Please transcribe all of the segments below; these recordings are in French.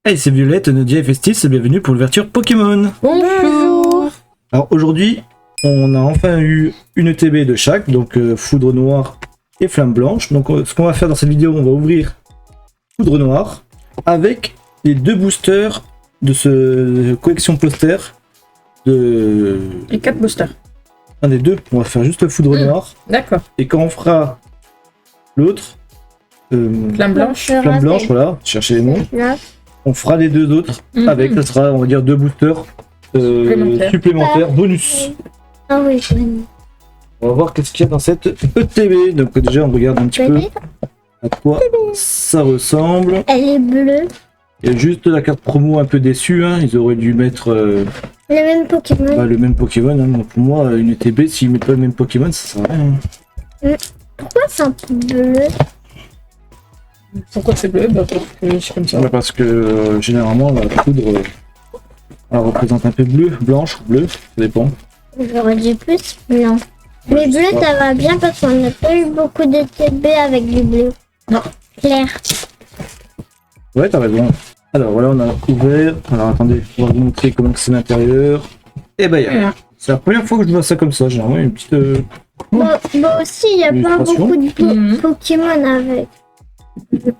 Hey, c'est Violette, Nadia et Festis, bienvenue pour l'ouverture Pokémon. Bonjour. Alors aujourd'hui, on a enfin eu une TB de chaque, donc Foudre Noire et Flamme Blanche. Donc ce qu'on va faire dans cette vidéo, on va ouvrir Foudre Noire avec les deux boosters de ce collection poster de... Les 4 boosters. Un des deux, on va faire juste le Foudre Noire. D'accord. Et quand on fera l'autre, Flamme blanche. Flamme Blanche, voilà, cherchez les mots. On fera les deux autres avec, ça sera, on va dire, deux boosters supplémentaires bonus. Ah oui, On va voir qu'est-ce qu'il y a dans cette ETB. Donc déjà, on regarde un petit peu à quoi ça ressemble. elle est bleue. Il y a juste la carte promo un peu déçue, hein. Ils auraient dû mettre Le même Pokémon. le même Pokémon. Hein. Donc pour moi, une ETB, s'ils mettent pas le même Pokémon, ça sert à rien. Pourquoi c'est un peu bleu? Pourquoi c'est bleu? Bah, parce que c'est comme ça. Ouais, parce que généralement, la poudre, elle représente un peu bleu, blanche, bleu, ça dépend. J'aurais dit plus blanc. Mais je sais bleu, pas. ça va bien parce qu'on n'a pas eu beaucoup de TB avec du bleu. Non. Clair. Ouais, t'as raison. Alors voilà, on a ouvert. Alors attendez, on va vous montrer comment c'est l'intérieur. Et ben, Voilà. c'est la première fois que je vois ça comme ça. Généralement, une petite. Bon aussi, il n'y a pas Illustration. beaucoup de Mhm. Pokémon avec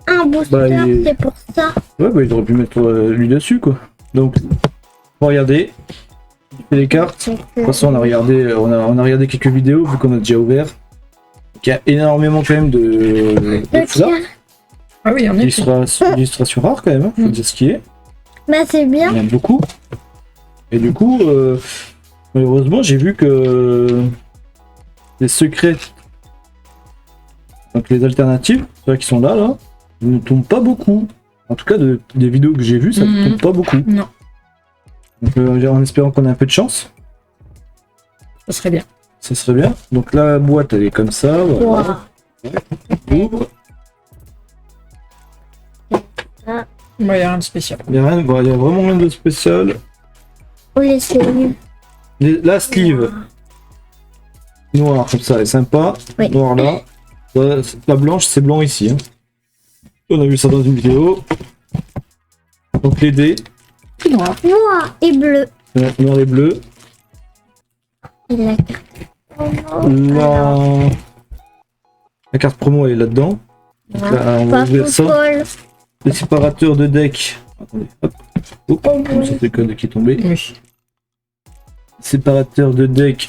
un booster, Bah, il- c'est pour ça. Ouais, bah, ils auraient pu mettre lui dessus, quoi. Donc, on va regarder. Il fait les cartes. De toute façon, on a regardé quelques vidéos vu qu'on a déjà ouvert. Donc, il y a énormément quand même de foulards. Ah oui, en effet. Illustration rare quand même, hein. Faut dire ce qui est. Bah c'est bien. Il y en a beaucoup. Et du coup, malheureusement, j'ai vu que les secrets, donc les alternatives, ceux qui sont là, ils ne tombent pas beaucoup. En tout cas, des vidéos que j'ai vues, ça ne tombe pas beaucoup. Non, Donc, en espérant qu'on ait un peu de chance, ça serait bien. ça serait bien. Donc la boîte, elle est comme ça. Voilà. On ouvre. Il y a rien de spécial. Il y a vraiment rien de spécial. Faut laisser. La sleeve noire comme ça, elle est sympa. Oui. Noir là. La blanche, c'est blanc ici. Hein. On a vu ça dans une vidéo. Donc les dés, Tout noir. Noir et bleu. noir et bleu. Et la La carte promo elle est là-dedans. Donc là, on va Pas ouvrir ça. football. Les séparateurs de deck. Attendez, hop. Oh, Oh, oui. c'est le code qui est tombé. Oui. Séparateur de deck.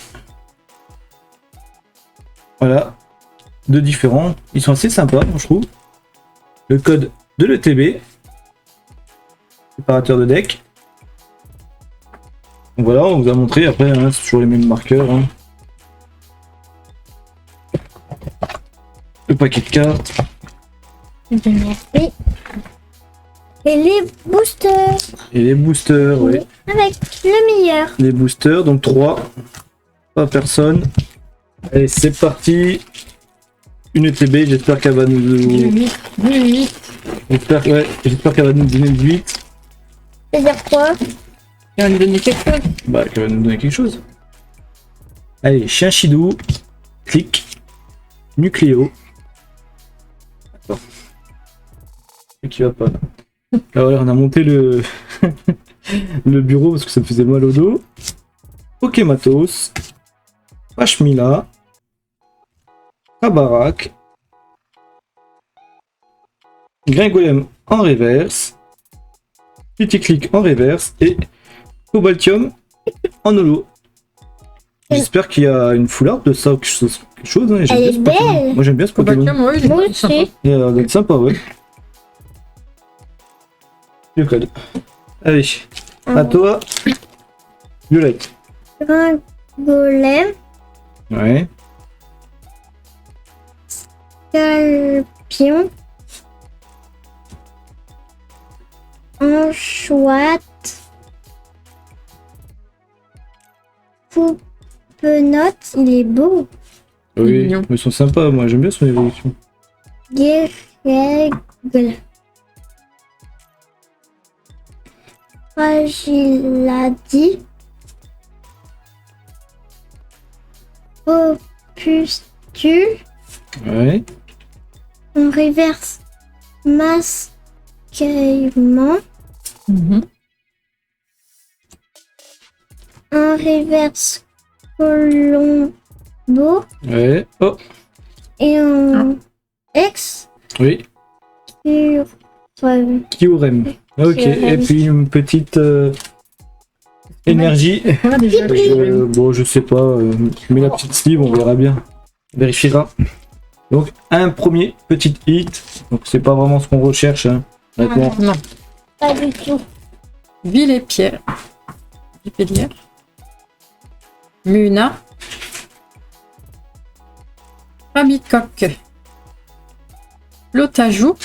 Voilà. Deux différents. Ils sont assez sympas, moi, je trouve. Le code de l'ETB. Séparateur de deck. Donc voilà, on vous a montré. Après, hein, c'est toujours les mêmes marqueurs. Hein. Le paquet de cartes. Merci. Et les boosters. Et les boosters, oui. Avec le meilleur. Les boosters, donc 3. Pas personne. Allez, c'est parti. Une ETB, j'espère qu'elle va nous... J'espère qu'elle va nous donner le 8. C'est-à-dire quoi? Il va nous donner quelque chose. Bah, qu'elle va nous donner quelque chose. Allez, chien chidou. Clic. Nucléo. Attends. Qui va pas là. Ah voilà, on a monté le... le bureau parce que ça me faisait mal au dos. Pokématos. Pashmila. Kabarak. Gringolem en reverse. Petit clic en reverse. Et Cobaltium en holo. J'espère qu'il y a une foularde de ça ou quelque chose. Hein, Elle est belle. Moi j'aime bien ce Pokémon. Cobaltium, oui, il est Moi sympa. aussi. Il a l'air d'être sympa, ouais. Le code. Allez, à toi. Violette. Un golem. Ouais. Scorpion. Anchoite. Poupenote, il est beau. Oui, Mignon. mais ils sont sympas, moi j'aime bien son évolution. Guérègle. Fragiladi. Opustule. Ouais. On reverse masquement. Mhm. Un reverse Colombo Ouais. Oh, et un X oui. sur Kyurem. Ok, Kyurem. et puis une petite énergie. Voilà déjà. Bon, je sais pas, je mets la petite sleeve, on verra bien. On vérifiera. Donc, un premier petit hit. Donc, c'est pas vraiment ce qu'on recherche. Hein. Honnêtement. Non. pas du tout. Ville et Pierre. Vipélière. Muna. Rabicoque. L'Otajou.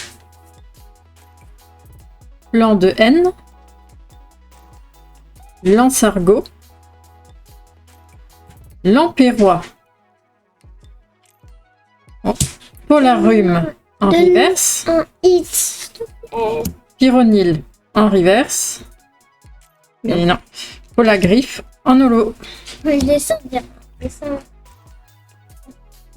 Plan de N. Lansargot. Lampérois. Oh. Polarume en Donne- reverse. Un hit. Pyronyle en reverse. Et non. Polagriffe en holo. Je descends bien. Descends.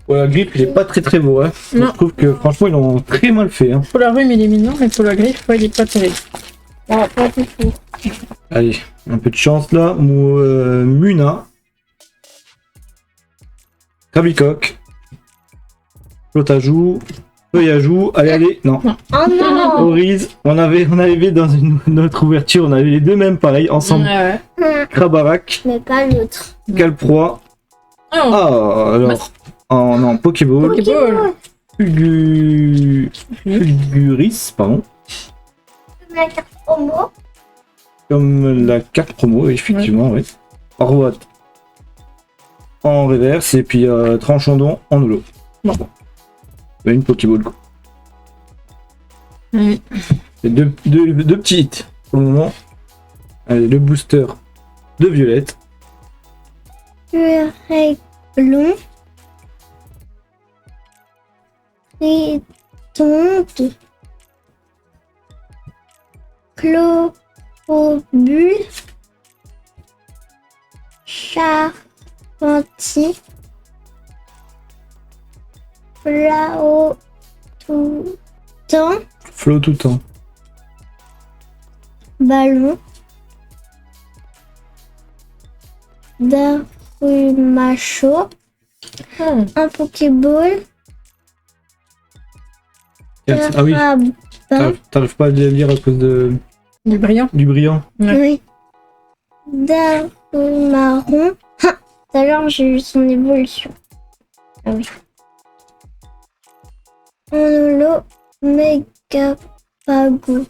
Voilà, grip, il est pas très beau. Hein. Non. Je trouve que franchement, ils l'ont très mal fait. Hein. Polarume il est mignon, mais Polagriffe, ouais, il est pas terrible. Ah, pas du tout. Allez, un peu de chance là. Muna. Rabicoque. Flotajou. Feuillajou. Allez, non. Oh non. Oriz. On avait dans notre ouverture, on avait les deux mêmes pareils, ensemble. Ouais. Krabarak. Mais pas l'autre. Calproie. Oh, Ah, alors. Oh non, Pokéball. Pokéball. Fulguris, pardon. La carte promo. Comme la carte promo, effectivement, oui. Orwat en reverse et puis Tranchandon en holo. Bon. Bah, une Pokéball quoi. Oui. Et deux petits hits pour le moment. Allez, le booster de Violette. Réglon. Tritonte. Clobule. Charpentier. Flao tout temps. Flo tout le temps. Ballon. Darumacho. Oh. Un Pokéball. Ah oui, Carabin. t'arrives pas à le lire à cause Du brillant. du brillant. Oui. Darumaron. Ah, tout à l'heure, j'ai eu son évolution. Ah oui. En holo, Megapago.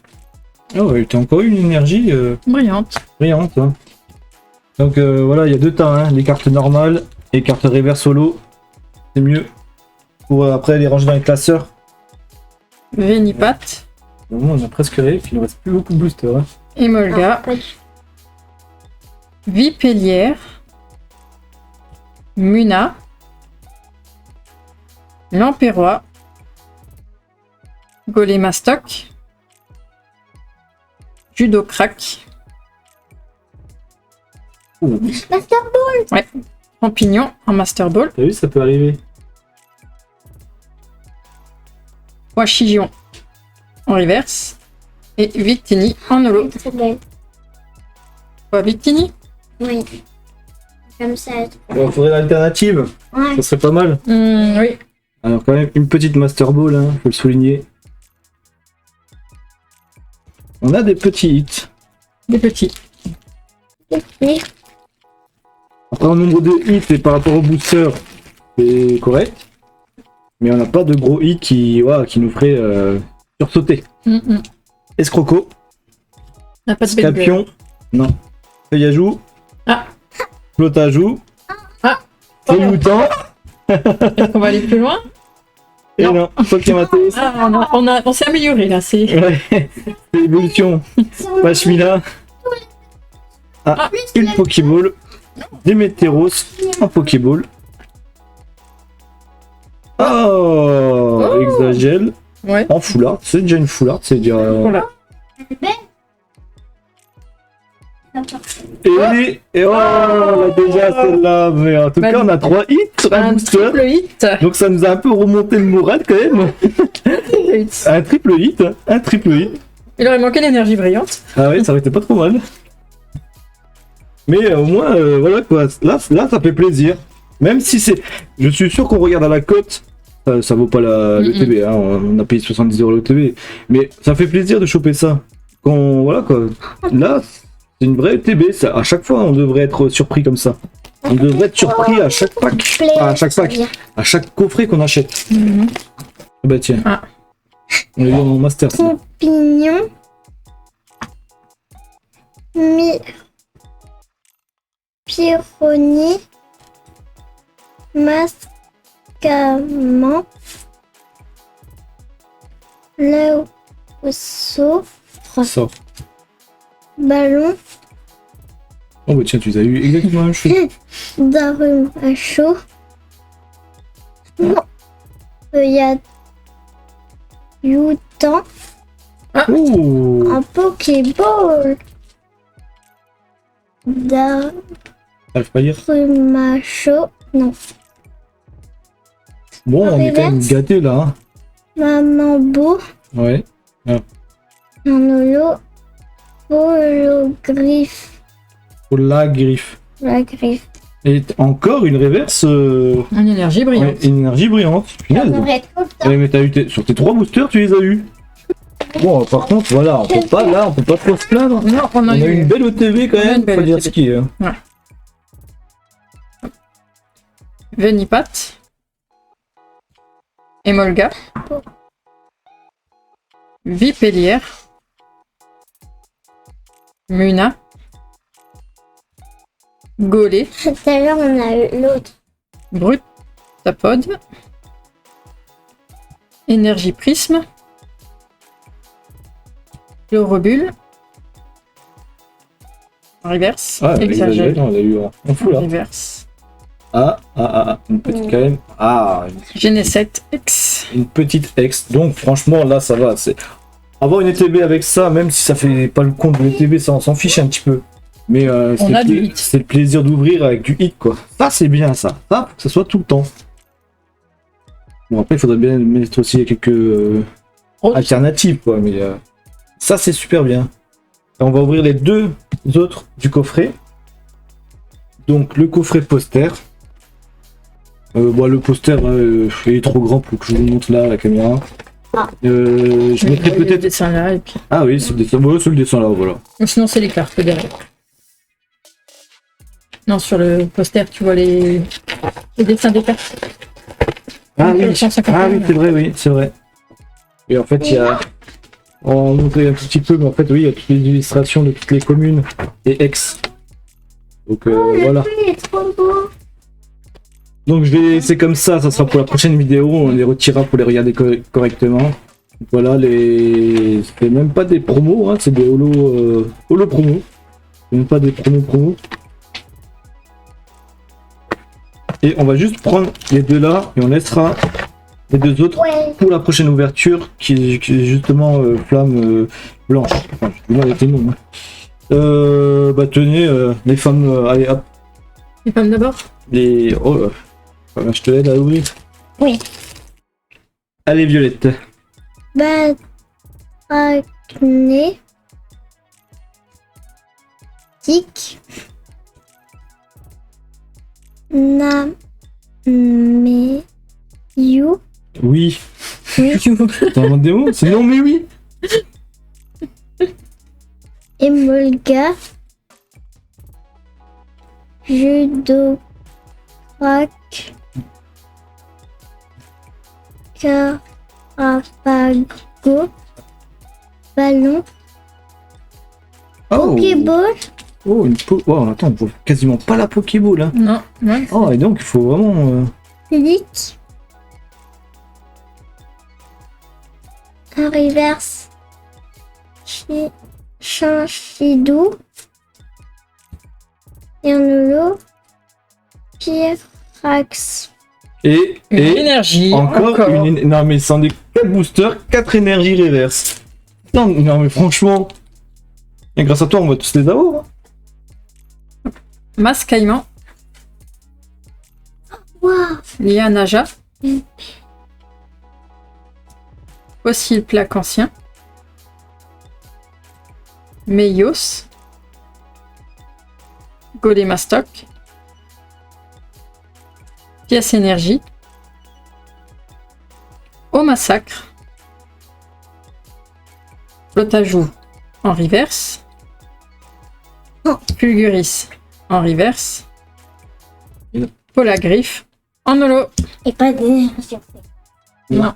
Oh, ouais, t'as encore eu une énergie Brillante. brillante. Hein. Donc voilà, il y a deux temps, hein, les cartes normales et les cartes reverse solo. C'est mieux pour après les ranger dans les classeurs. Vénipat. Au moins, on a presque réussi, il ne reste plus beaucoup de boosters. Hein. Emolga. Pas du tout. Vipélière. Muna. Lampérois. Golémastoc. Judo crack. Master Ball. Champignon en Master Ball. T'as vu, ça peut arriver. Washillon en reverse. Et Victini en holo. Très belle. Pas Victini. Oui. Comme ça. Il faudrait l'alternative, Ouais. ça serait pas mal. Oui. Alors quand même une petite Master Ball, hein, faut le souligner. On a des petits hits. Des petits. Oui. Après, en nombre de hits et par rapport au booster, c'est correct. Mais on n'a pas de gros hits qui nous feraient sursauter. Escroco, On n'a pas de belle gueule. Scapion, non. Feuillajou, Ah. Flotajou, Ah. Feuilloutant, Est-ce qu'on va aller plus loin? et Non. non, Pokématos. Ah, on s'est amélioré là. C'est Ouais, c'est l'évolution. Pachmina. Ah, une Pokéball. Démétéros en Pokéball. Oh, Exagel ouais. en full art. C'est déjà une full art, c'est déjà. Voilà. Et oh, on a déjà celle-là. Mais en tout cas, on a 3 hits sur un Un booster. triple hit. Donc ça nous a un peu remonté le moral quand même. Un triple hit. Un triple hit. Il aurait manqué l'énergie brillante. Ah ouais, ça aurait été pas trop mal. Mais au moins, voilà quoi. Là, ça fait plaisir. Même si c'est. Je suis sûr qu'on regarde à la cote. Ça vaut pas le TB, hein. On a payé 70€ le TB. Mais ça fait plaisir de choper ça. Voilà quoi. Là, c'est une vraie TB. À chaque fois, on devrait être surpris comme ça. On devrait être surpris à chaque pack. Enfin, à chaque pack. À chaque coffret qu'on achète. Bah tiens. Ah. On est dans mon master. Ça. Champignon. Pyronie. Mascamant. Laosso. Ça. Ballon. Oh bah tiens, tu les as eu exactement la même chose. Darum à chaud. Il y a Youtan. Oh. Un Pokéball. Darum J'arrive pas à lire. à chaud. Non. Bon, on est quand même Reverse. gâtés là. Hein. Maman beau. Ouais. Un holo. Hologriffe. Oh la griffe. La griffe. Et encore une réverse. Une énergie brillante. Ouais, une énergie brillante. Punaise. Mais t'as eu sur tes 3 boosters, tu les as eu. Bon, par contre, voilà, on peut pas trop se plaindre. Non, on On a eu une belle OTV quand On a même, une belle faut dire OTV. ce qui est. Hein. Venipat. Emolga. Vipellière. Muna. Golé. Tout à l'heure, on a eu l'autre. Brutapod. Énergie prisme. Chlorobule. Reverse. Ah, Exagère. on l'a eu en fou là. Reverse. Une petite quand même. Ah, Genesect X. une petite ex. Donc franchement, là, ça va. C'est avoir une ETB avec ça, même si ça fait pas le compte de l'ETB, ça on s'en fiche un petit peu. Mais On a du hit. c'est le plaisir d'ouvrir avec du hit quoi. Ça c'est bien ça. Ça, faut que ça soit tout le temps. Bon après il faudrait bien mettre aussi quelques Autre. alternatives quoi. Mais ça c'est super bien. Et on va ouvrir les deux autres du coffret. Donc le coffret poster. Le poster il est trop grand pour que je vous le montre là à la caméra. Je mettrai Le peut-être. dessin là et puis. Ah oui, c'est le dessin. Voilà, c'est le dessin là, voilà. Ou sinon c'est les cartes derrière. Non, sur le poster tu vois les dessins des cartes. Ah Donc, oui, 151. ah oui, c'est vrai, oui, c'est vrai. Et en fait, il y a. On va montrer un tout petit peu, mais en fait, oui, il y a toutes les illustrations de toutes les communes et ex. Donc voilà. Il est trop beau. Donc je vais laisser comme ça sera pour la prochaine vidéo. On les retirera pour les regarder correctement. Voilà, c'est même pas des promos, hein, c'est des holo promos. C'est même pas des promos. Et on va juste prendre les deux là et on laissera les deux autres Ouais. pour la prochaine ouverture qui est justement flamme blanche. Enfin, je vous avec les noms. Hein. Bah tenez, les femmes, allez hop, Les femmes d'abord. les. Oh, je te l'aide à ouvrir. Oui. Allez Violette. Batracné. Tic. Naméu. Oui. T'as un des mots? C'est non mais oui. Emolga. Judo. Crack. Carapago. Ballon. Oh. Pokéball. Oh une oh attends, on voit quasiment pas la Pokéball hein. Non, ouais. Oh et donc il faut vraiment. Clic. Un reverse. Chinchidou. Et un holo. Pyrax. Et Énergie. encore une. Non mais sans des 4 boosters, 4 énergies reverse. Non mais franchement. Et grâce à toi on va tous les avoir. Hein. Mascaillement. Waouh. Lianaja. Fossile plaque ancien. Meios, Golémastoc, Pièce énergie, Au massacre, Flotajou en reverse, Fulguris en reverse, Polagriffe en holo. Et pas d'énergie. Non.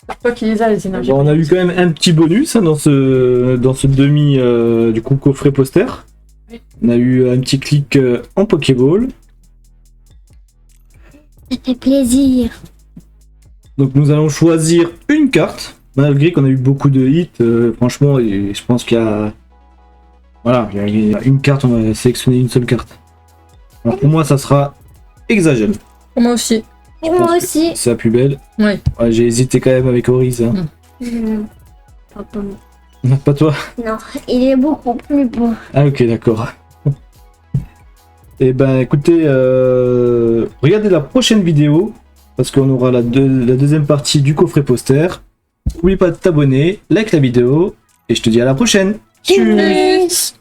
C'est toi qui les as, les énergies. Bon, on a eu quand même un petit bonus hein, dans ce demi du coup coffret poster. Oui. On a eu un petit clic en Pokéball. Ça fait plaisir. Donc nous allons choisir une carte. Malgré qu'on a eu beaucoup de hits, franchement, et je pense qu'il y a... Voilà, il y a une carte, on va sélectionner une seule carte. Alors pour moi, ça sera Exagel. Pour moi aussi. Et pense moi que aussi. C'est la plus belle. Oui. Ouais, j'ai hésité quand même avec Oriz. Hein. Pas moi. Pas toi? Non, il est beaucoup plus beau. Ah ok, d'accord. Et ben écoutez, regardez la prochaine vidéo, parce qu'on aura la deuxième partie du coffret poster. N'oublie pas de t'abonner, like la vidéo, et je te dis à la prochaine. Tchuss.